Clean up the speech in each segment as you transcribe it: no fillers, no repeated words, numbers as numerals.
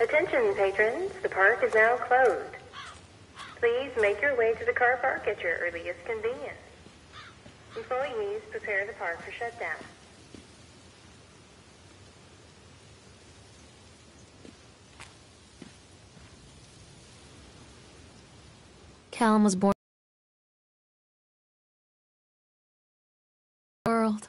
Attention patrons, the park is now closed. Please make your way to the car park at your earliest convenience. Employees prepare the park for shutdown. Callum was born in the world.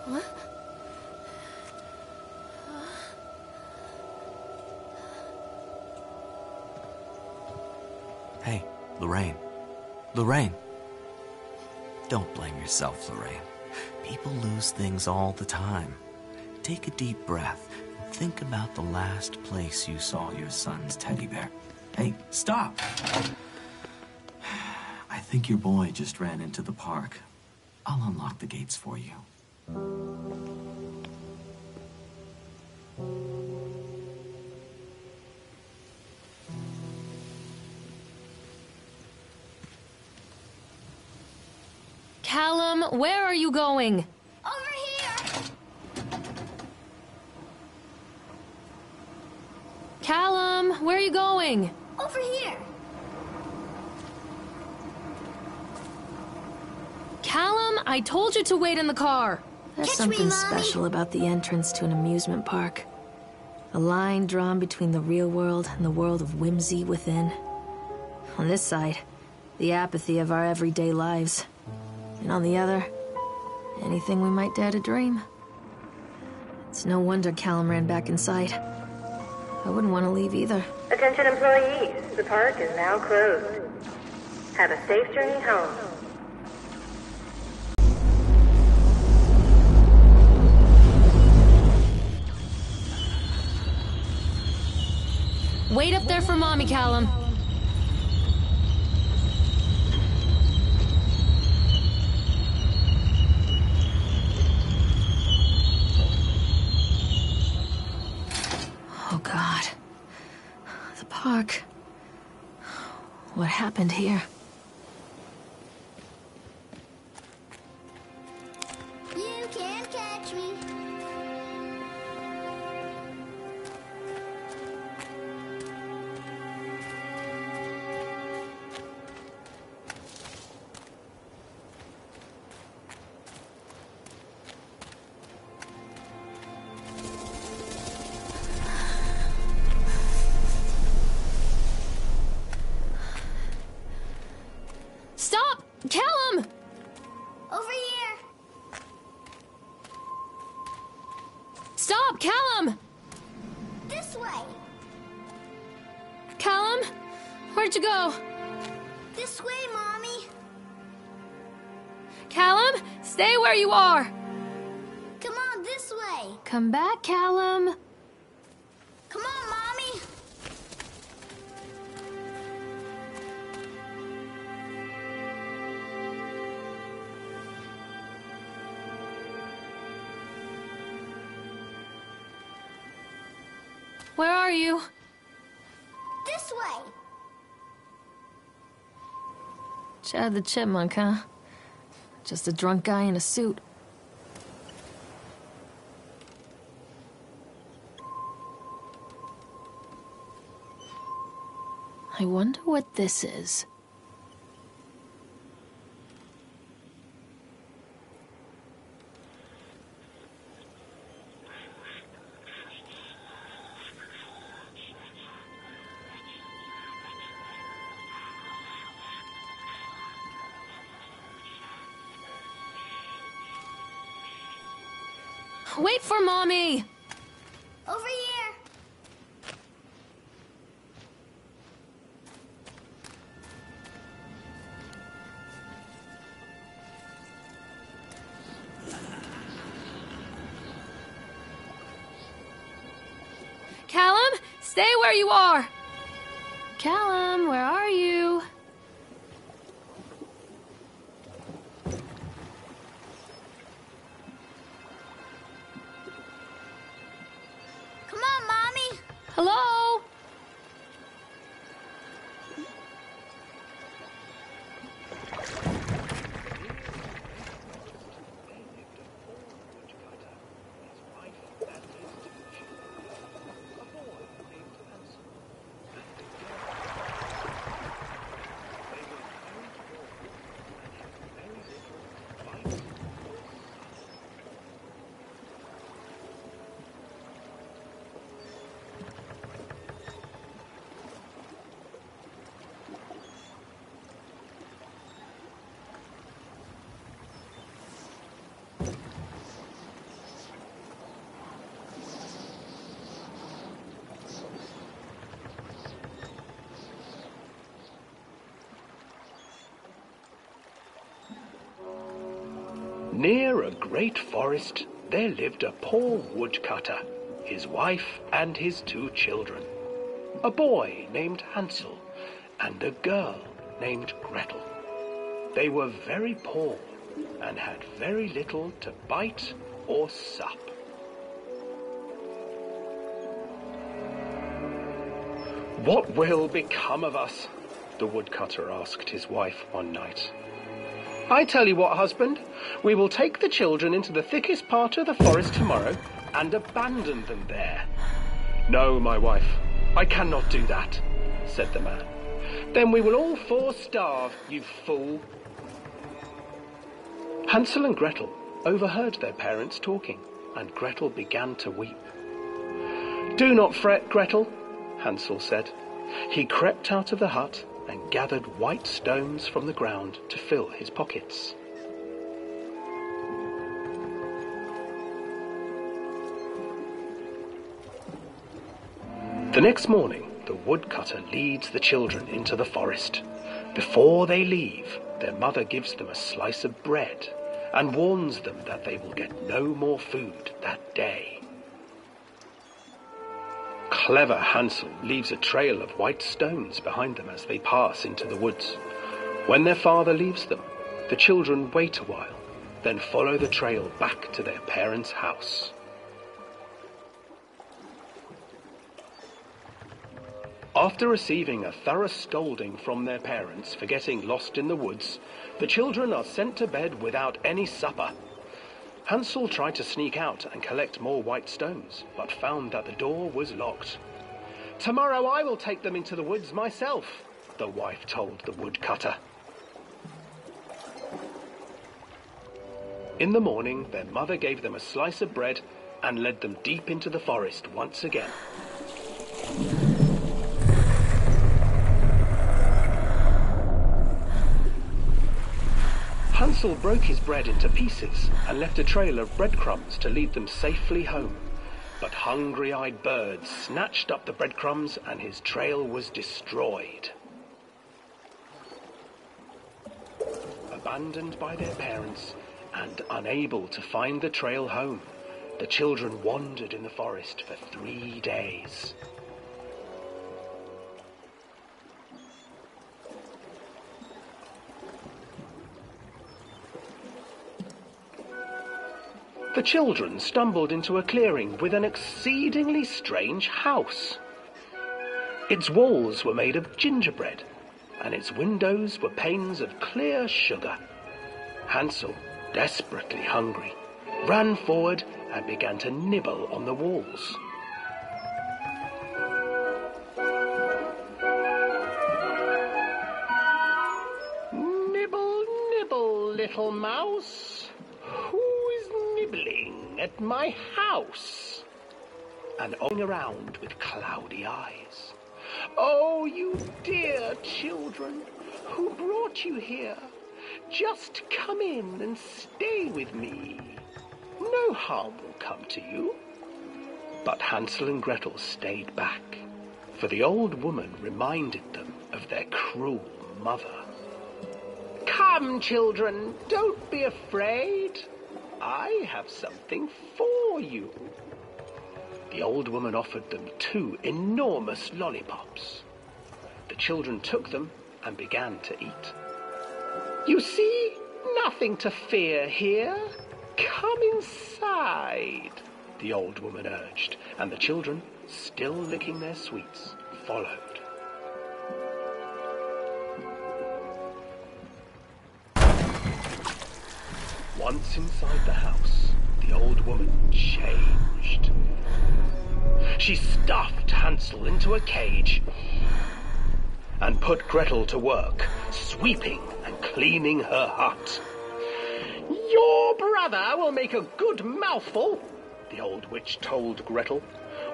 What? Hey, Lorraine. Lorraine. Don't blame yourself, Lorraine. People lose things all the time. Take a deep breath and think about the last place you saw your son's teddy bear. Hey, stop! I think your boy just ran into the park. I'll unlock the gates for you. Callum, where are you going? Over here! Callum, where are you going? Over here! Callum, I told you to wait in the car. There's Catch me, something Mommy. special about the entrance to an amusement park. A line drawn between the real world and the world of whimsy within. On this side, the apathy of our everyday lives. And on the other, anything we might dare to dream. It's no wonder Callum ran back inside. I wouldn't want to leave either. Attention employees, the park is now closed. Have a safe journey home. Wait up there for Mommy, Callum. Oh, God. The park. What happened here? You can't catch me. Stop! Callum! Over here! Stop, Callum! This way! Callum? Where'd you go? This way, Mommy! Callum, stay where you are! Come on, this way! Come back, Callum. Come on, Mommy! Where are you? This way! Chad the Chipmunk, huh? Just a drunk guy in a suit. I wonder what this is. Wait for Mommy! Over here. Callum, stay where you are! Callum, where are you? Come on, Mommy. Hello? Near a great forest, there lived a poor woodcutter, his wife and his 2 children, a boy named Hansel and a girl named Gretel. They were very poor and had very little to bite or sup. "What will become of us?" the woodcutter asked his wife one night. "I tell you what, husband, we will take the children into the thickest part of the forest tomorrow and abandon them there." "No, my wife, I cannot do that," said the man. "Then we will all 4 starve, you fool." Hansel and Gretel overheard their parents talking, and Gretel began to weep. "Do not fret, Gretel," Hansel said. He crept out of the hut and gathered white stones from the ground to fill his pockets. The next morning, the woodcutter leads the children into the forest. Before they leave, their mother gives them a slice of bread and warns them that they will get no more food that day. Clever Hansel leaves a trail of white stones behind them as they pass into the woods. When their father leaves them, the children wait a while, then follow the trail back to their parents' house. After receiving a thorough scolding from their parents for getting lost in the woods, the children are sent to bed without any supper. Hansel tried to sneak out and collect more white stones, but found that the door was locked. "Tomorrow I will take them into the woods myself," the wife told the woodcutter. In the morning, their mother gave them a slice of bread and led them deep into the forest once again. Hansel broke his bread into pieces and left a trail of breadcrumbs to lead them safely home. But hungry-eyed birds snatched up the breadcrumbs and his trail was destroyed. Abandoned by their parents and unable to find the trail home, the children wandered in the forest for 3 days. The children stumbled into a clearing with an exceedingly strange house. Its walls were made of gingerbread, and its windows were panes of clear sugar. Hansel, desperately hungry, ran forward and began to nibble on the walls. "Nibble, nibble, little mouse. Who is nibbling at my house?" And owing around with cloudy eyes. "Oh, you dear children, who brought you here? Just come in and stay with me." No harm will come to you. But Hansel and Gretel stayed back, for the old woman reminded them of their cruel mother. Come, children, don't be afraid. I have something for you. The old woman offered them 2 enormous lollipops. The children took them and began to eat. You see, nothing to fear here. Come inside, the old woman urged, and the children, still licking their sweets, followed. Once inside the house, the old woman changed. She stuffed Hansel into a cage and put Gretel to work, sweeping and cleaning her hut. Your brother will make a good mouthful, the old witch told Gretel.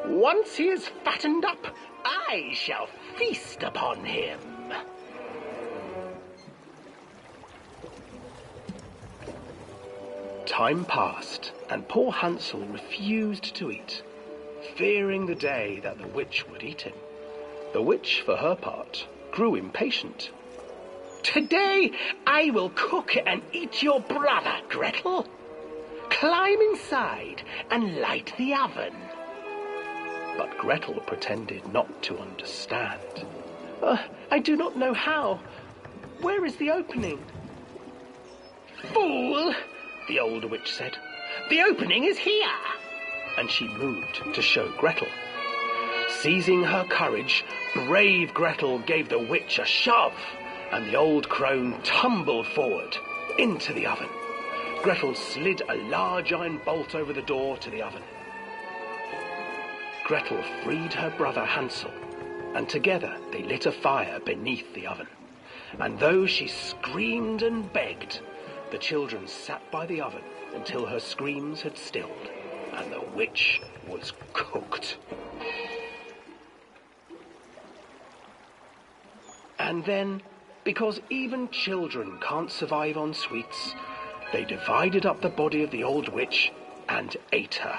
Once he is fattened up, I shall feast upon him. Time passed, and poor Hansel refused to eat, fearing the day that the witch would eat him. The witch, for her part, grew impatient. Today I will cook and eat your brother, Gretel. Climb inside and light the oven. But Gretel pretended not to understand. I do not know how. Where is the opening? Fool, the old witch said. The opening is here. And she moved to show Gretel. Seizing her courage, brave Gretel gave the witch a shove, and the old crone tumbled forward into the oven. Gretel slid a large iron bolt over the door to the oven. Gretel freed her brother Hansel, and together they lit a fire beneath the oven. And though she screamed and begged, the children sat by the oven until her screams had stilled, and the witch was cooked. And then, because even children can't survive on sweets, they divided up the body of the old witch and ate her.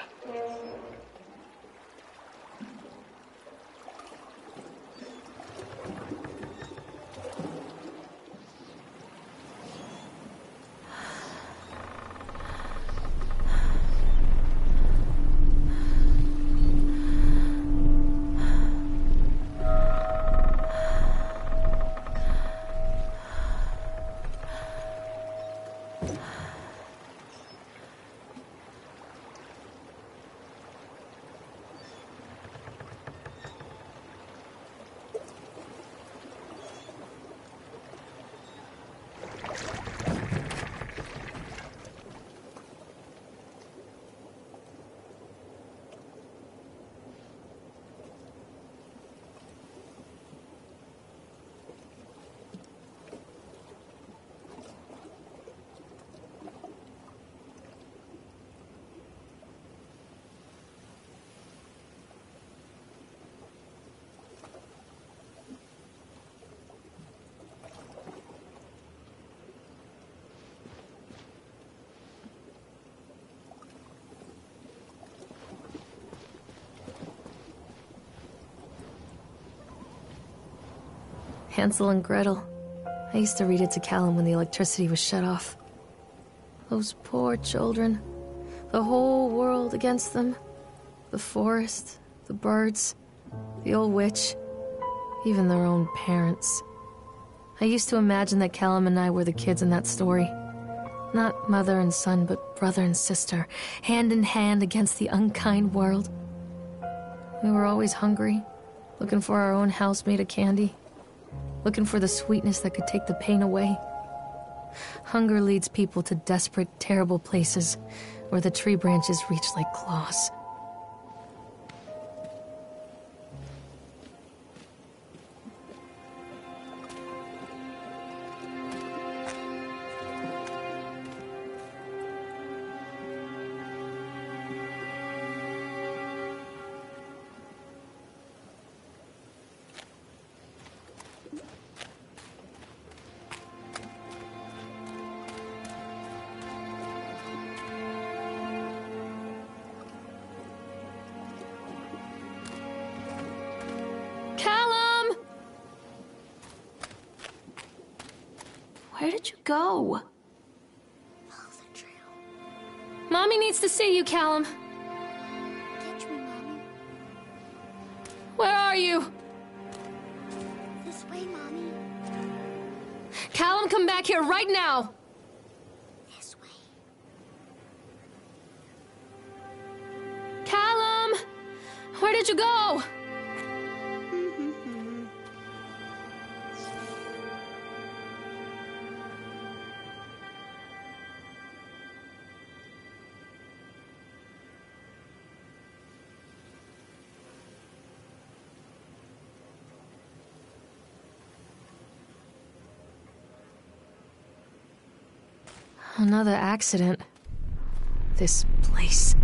Hansel and Gretel. I used to read it to Callum when the electricity was shut off. Those poor children. The whole world against them. The forest, the birds, the old witch, even their own parents. I used to imagine that Callum and I were the kids in that story. Not mother and son, but brother and sister, hand in hand against the unkind world. We were always hungry, looking for our own house made of candy. Looking for the sweetness that could take the pain away. Hunger leads people to desperate, terrible places where the tree branches reach like claws. Where did you go? Follow the trail. Mommy needs to see you, Callum. Catch me, Mommy. Where are you? This way, Mommy. Callum, come back here right now! This way. Callum! Where did you go? Another accident. This place.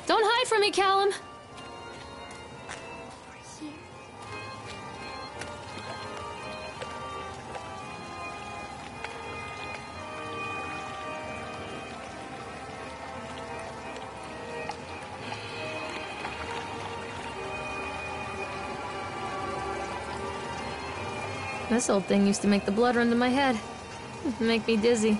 Don't hide from me, Callum! Over here. This old thing used to make the blood run to my head. Make me dizzy.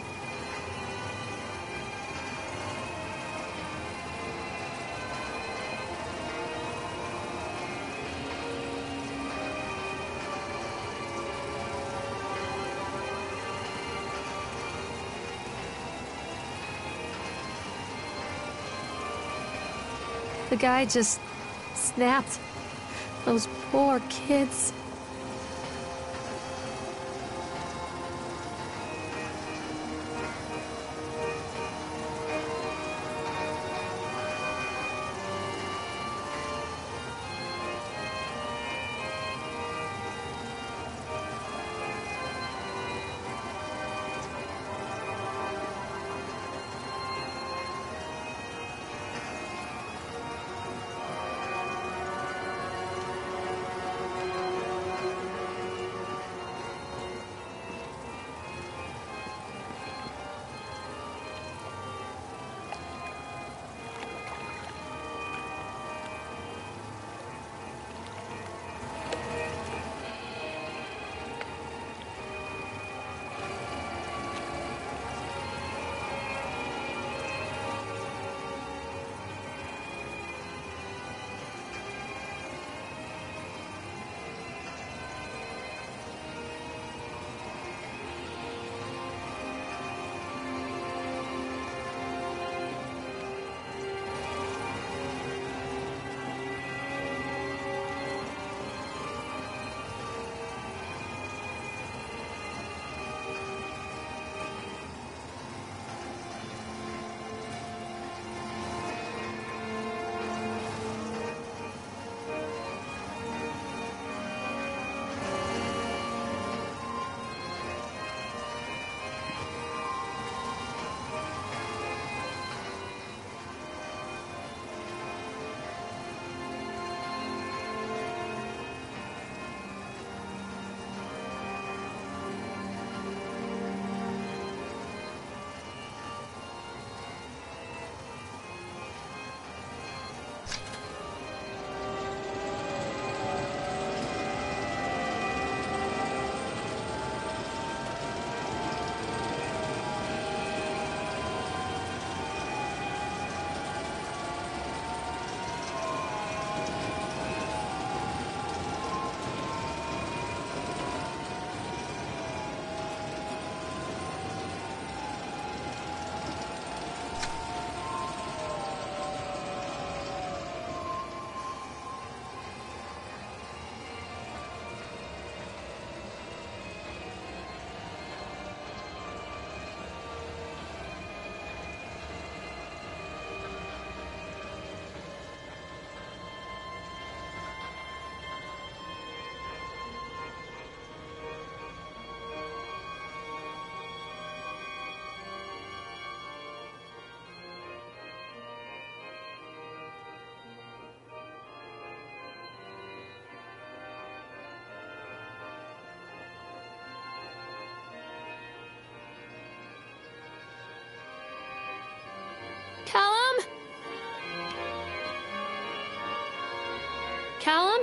The guy just snapped. Those poor kids. Callum?